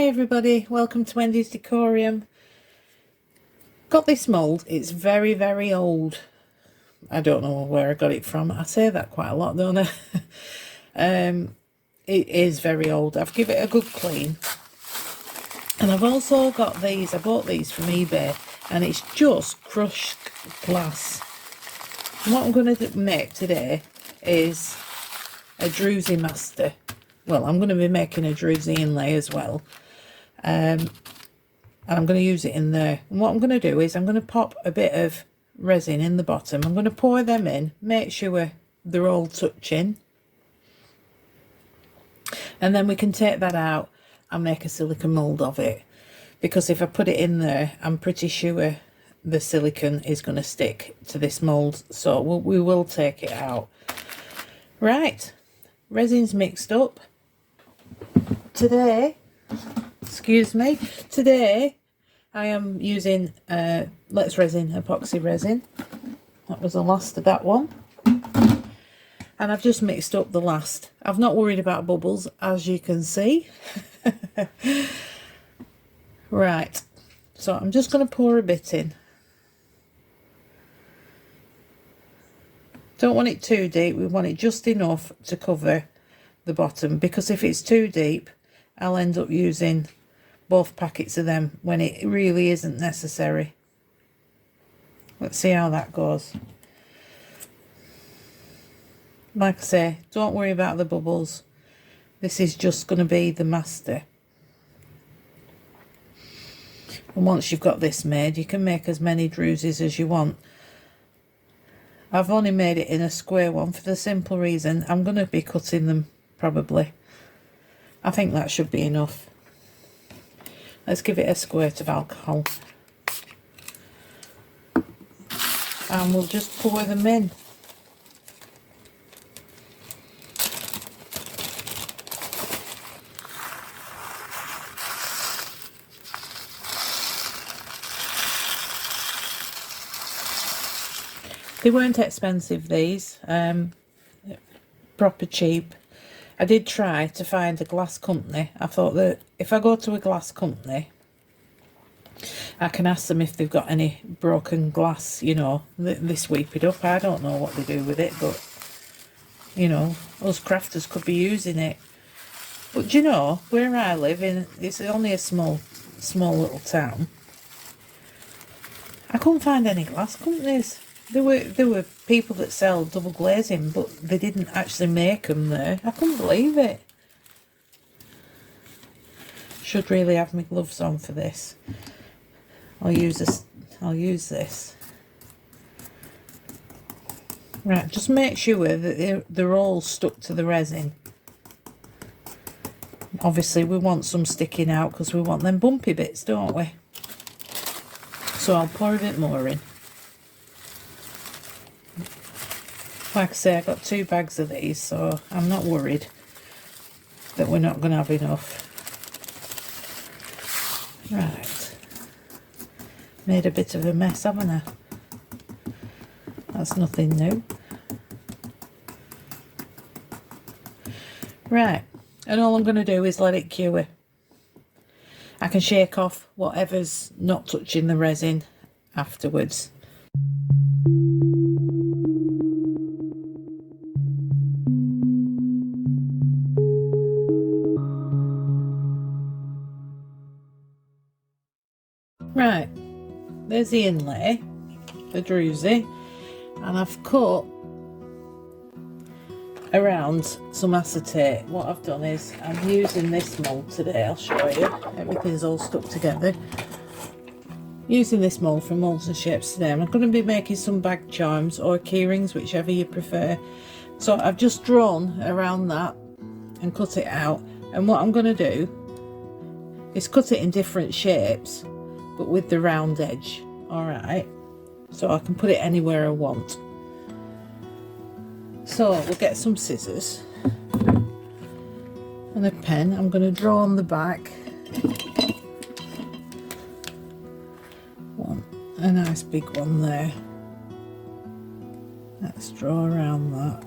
Hi everybody, welcome to Wendy's Decorium. Got this mould. It's very, very old. I don't know where I got it from. I say that quite a lot, don't I? It is very old. I've given it a good clean. And I've also got these. I bought these from eBay, and it's just crushed glass. And what I'm going to make today is a Druzy master. Well, I'm going to be making a Druzy inlay as well. And I'm going to use it in there. And what I'm going to do is I'm going to pop a bit of resin in the bottom. I'm going to pour them in, make sure they're all touching. And then we can take that out and make a silicone mould of it. Because if I put it in there, I'm pretty sure the silicone is going to stick to this mould. So we will take it out. Right, resin's mixed up. Today I am using Let's Resin epoxy resin. That was the last of that one. And I've just mixed up the last. I've not worried about bubbles, as you can see. Right, so I'm just going to pour a bit in. Don't want it too deep. We want it just enough to cover the bottom, because if it's too deep, I'll end up using both packets of them when it really isn't necessary. Let's see how that goes. Like I say, don't worry about the bubbles. This is just going to be the master. And once you've got this made, you can make as many Druzys as you want. I've only made it in a square one for the simple reason I'm going to be cutting them probably. I think that should be enough. Let's give it a squirt of alcohol. And we'll just pour them in. They weren't expensive, these. Proper cheap. I did try to find a glass company. I thought that if I go to a glass company, I can ask them if they've got any broken glass, you know, they sweep it up. I don't know what they do with it, but, you know, us crafters could be using it. But do you know, where I live, it's only a small little town, I couldn't find any glass companies. There were people that sell double glazing, but they didn't actually make them there. I couldn't believe it. Should really have my gloves on for this. I'll use this. Right, just make sure that they're all stuck to the resin. Obviously, we want some sticking out because we want them bumpy bits, don't we? So I'll pour a bit more in. Like I say, I got 2 bags of these, so I'm not worried that we're not going to have enough. Right. Made a bit of a mess, haven't I? That's nothing new. Right. And all I'm going to do is let it cure. I can shake off whatever's not touching the resin afterwards. Right, there's the inlay, the Druzy, and I've cut around some acetate. What I've done is I'm using this mould today. I'll show you. Everything's all stuck together. Using this mould from Molds and Shapes today. I'm going to be making some bag charms or keyrings, whichever you prefer. So I've just drawn around that and cut it out. And what I'm going to do is cut it in different shapes, but with the round edge. Alright, so I can put it anywhere I want. So we'll get some scissors and a pen. I'm going to draw on the back a nice big one there. Let's draw around that.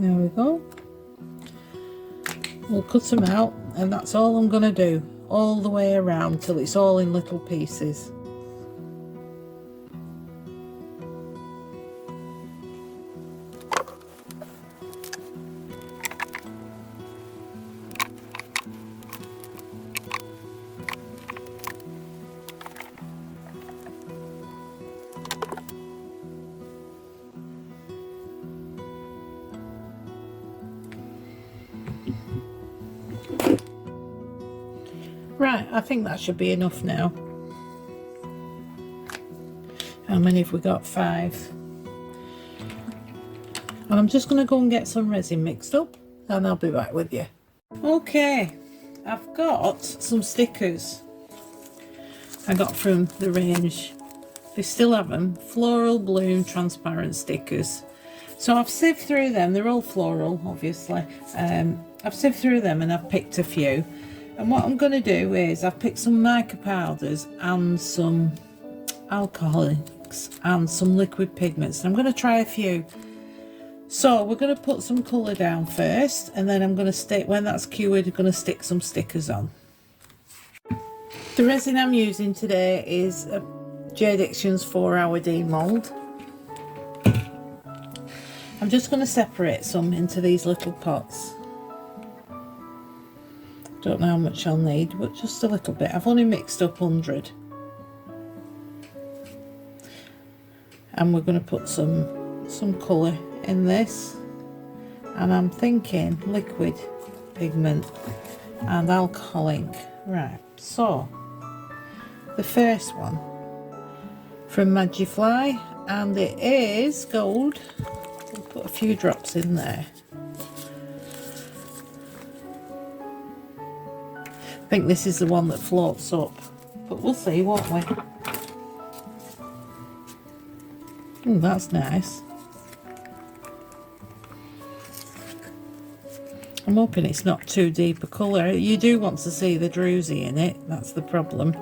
There we go. We'll cut them out, and that's all I'm going to do all the way around till it's all in little pieces. Right, I think that should be enough now. How many have we got? 5. And I'm just going to go and get some resin mixed up, and I'll be back with you. Okay, I've got some stickers I got from the range. They still have them. Floral Bloom transparent stickers. So I've sieved through them. They're all floral, obviously. I've sieved through them and I've picked a few. And what I'm going to do is I've picked some mica powders and some alcoholics and some liquid pigments. I'm going to try a few. So we're going to put some colour down first, and then I'm going to stick, when that's cured, I'm going to stick some stickers on. The resin I'm using today is a Jade Actions 4-hour demold. I'm just going to separate some into these little pots. Don't know how much I'll need, but just a little bit. I've only mixed up 100. And we're going to put some colour in this. And I'm thinking liquid pigment and alcoholic. Right, so the first one from Magifly, and it is gold. We'll put a few drops in there. I think this is the one that floats up, but we'll see, won't we? That's nice. I'm hoping it's not too deep a colour. You do want to see the Druzy in it, that's the problem.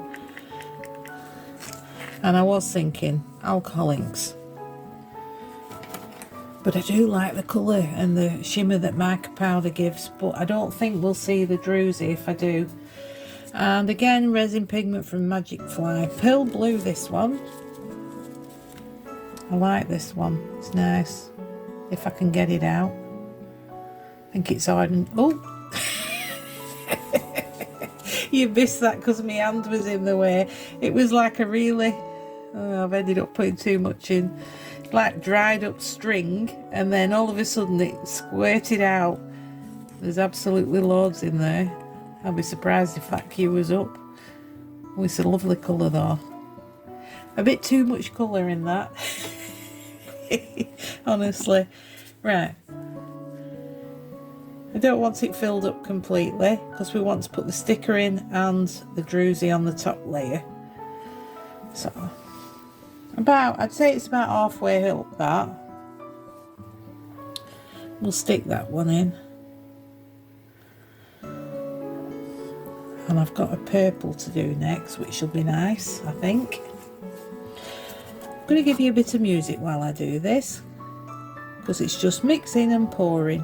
And I was thinking alcoholics. But I do like the colour and the shimmer that mica powder gives, but I don't think we'll see the Druzy if I do. And again, resin pigment from Magifly. Pearl Blue, this one. I like this one, it's nice. If I can get it out. I think it's hard and... oh! You missed that because my hand was in the way. It was like a really... oh, I've ended up putting too much in. Like dried up string, and then all of a sudden it squirted out. There's absolutely loads in there. I'll be surprised if that cures up. Oh, it's a lovely colour though. A bit too much colour in that. Honestly. Right. I don't want it filled up completely because we want to put the sticker in and the Druzy on the top layer. So, I'd say it's about halfway up that. We'll stick that one in. And I've got a purple to do next, which will be nice, I think. I'm going to give you a bit of music while I do this, because it's just mixing and pouring.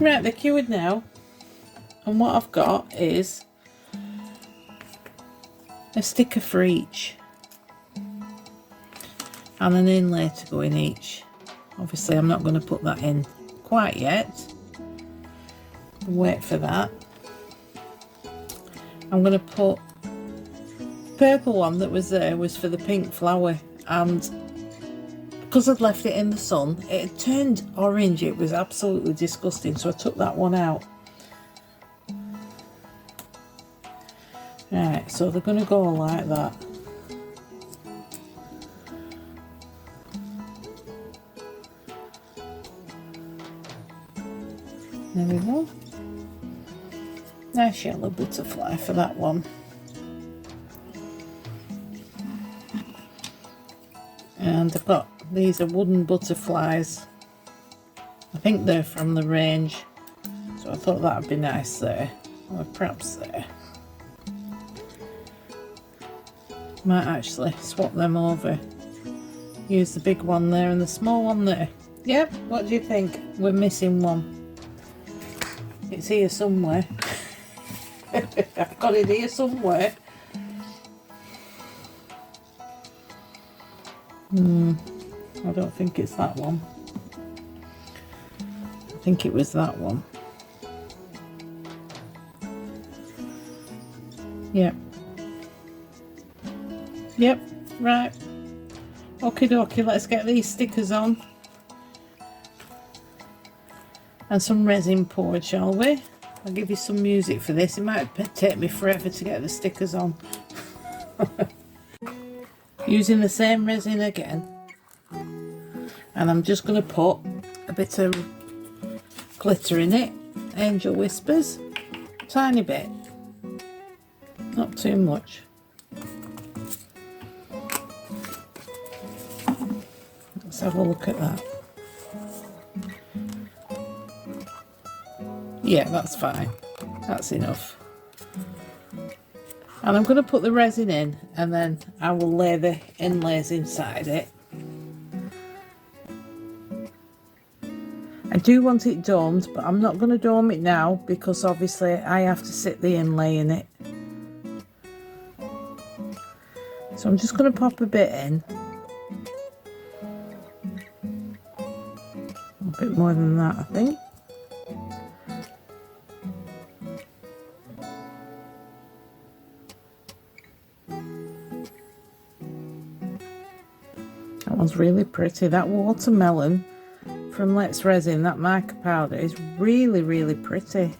Right, they're cured now, and what I've got is a sticker for each and an inlay to go in each Obviously I'm not going to put that in quite yet. Wait for that. I'm going to put the purple one that was there was for the pink flower, and because I'd left it in the sun, it had turned orange. It was absolutely disgusting, so I took that one out. Right, so they're going to go like that. There we go. Nice yellow butterfly for that one. And I've got, these are wooden butterflies. I think they're from the range, so I thought that would be nice there, or perhaps there. Might actually swap them over. Use the big one there and the small one there. Yep, what do you think? We're missing one. It's here somewhere. I've got it here somewhere. I don't think it's that one. I think it was that one. Yep. Yep, right. Okie dokie, let's get these stickers on. And some resin poured, shall we? I'll give you some music for this. It might take me forever to get the stickers on. Using the same resin again. And I'm just going to put a bit of glitter in it. Angel Whispers. Tiny bit. Not too much. Let's have a look at that. Yeah, that's fine. That's enough. And I'm going to put the resin in, and then I will lay the inlays inside it. I do want it domed, but I'm not going to dome it now because obviously I have to sit the inlay in it. So I'm just going to pop a bit in. A bit more than that, I think. That one's really pretty. That watermelon from Let's Resin, that mica powder, is really, really pretty.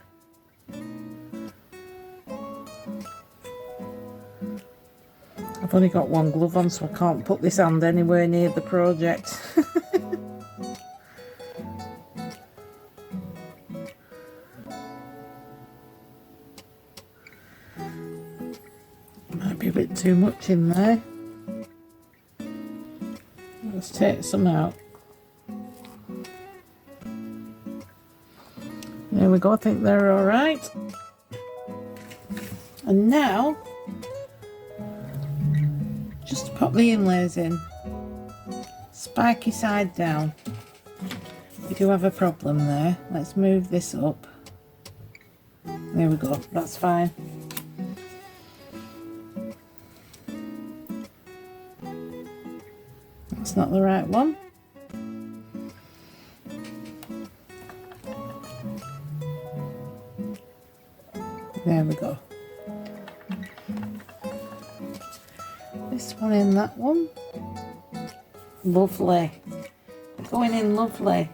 I've only got one glove on, so I can't put this hand anywhere near the project. Might be a bit too much in there. Let's take some out. There we go, I think they're all right. And now, just pop the inlays in. Spiky side down. We do have a problem there. Let's move this up. There we go, that's fine. That's not the right one. There we go. This one in that one. Lovely. Going in lovely.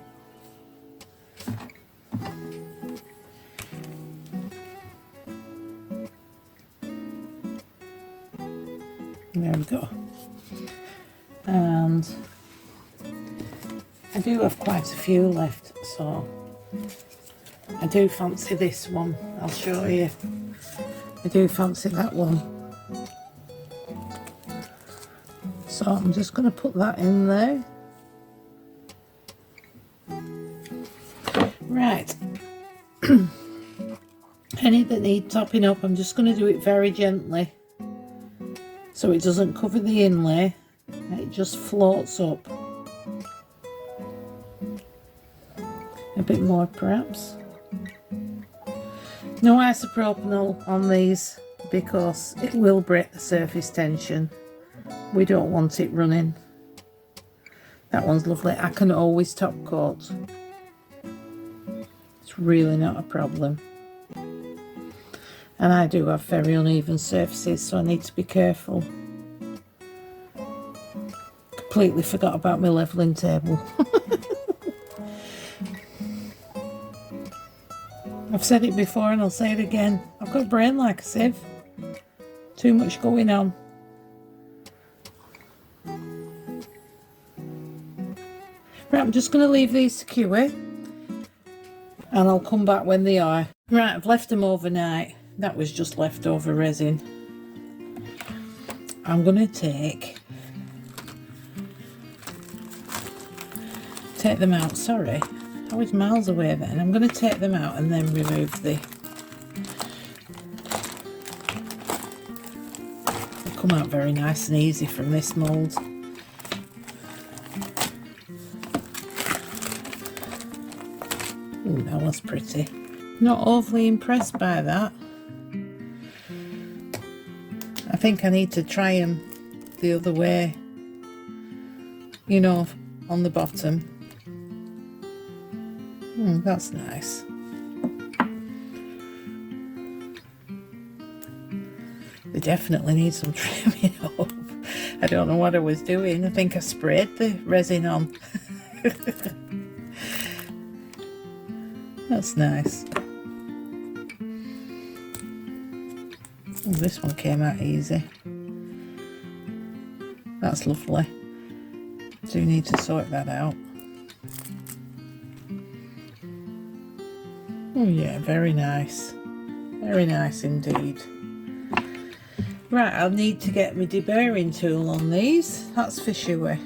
There we go. And I do have quite a few left, so I do fancy this one. I'll show you. I do fancy that one. So I'm just going to put that in there. Right. Any that need topping up, I'm just going to do it very gently, so it doesn't cover the inlay. It just floats up. A bit more perhaps. No isopropanol on these because it will break the surface tension. We don't want it running. That one's lovely. I can always top coat. It's really not a problem. And I do have very uneven surfaces, so I need to be careful. Completely forgot about my levelling table. I've said it before and I'll say it again. I've got a brain like a sieve. Too much going on. Right, I'm just going to leave these to cure. And I'll come back when they are. Right, I've left them overnight. That was just leftover resin. I'm going to take them out. Sorry, I was miles away then. I'm going to take them out and then remove the... They come out very nice and easy from this mould. Ooh, that was pretty. Not overly impressed by that. I think I need to try them the other way, you know, on the bottom. That's nice. They definitely need some trimming up. I don't know what I was doing. I think I sprayed the resin on. That's nice. Oh, this one came out easy. That's lovely. Do need to sort that out. Oh yeah, very nice. Very nice indeed. Right, I'll need to get my deburring tool on these. That's for sure.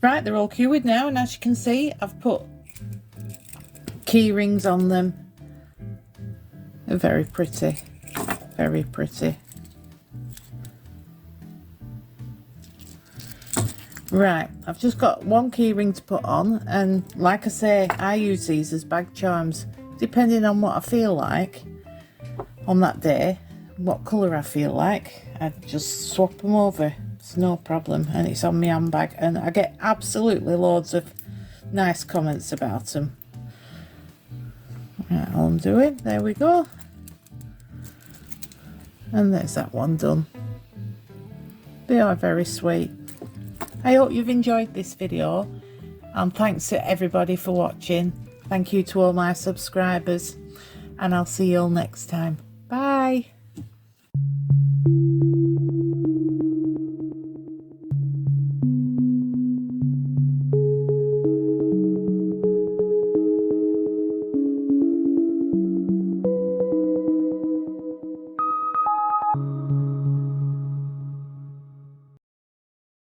Right, they're all cured now, and as you can see, I've put key rings on them. They're very pretty, very pretty. Right, I've just got one key ring to put on, and like I say, I use these as bag charms, depending on what I feel like on that day, what colour I feel like. I just swap them over. It's no problem, and it's on my handbag, and I get absolutely loads of nice comments about them. Right, I'll undo it. There we go. And there's that one done. They are very sweet. I hope you've enjoyed this video, and thanks to everybody for watching. Thank you to all my subscribers, and I'll see you all next time. Bye.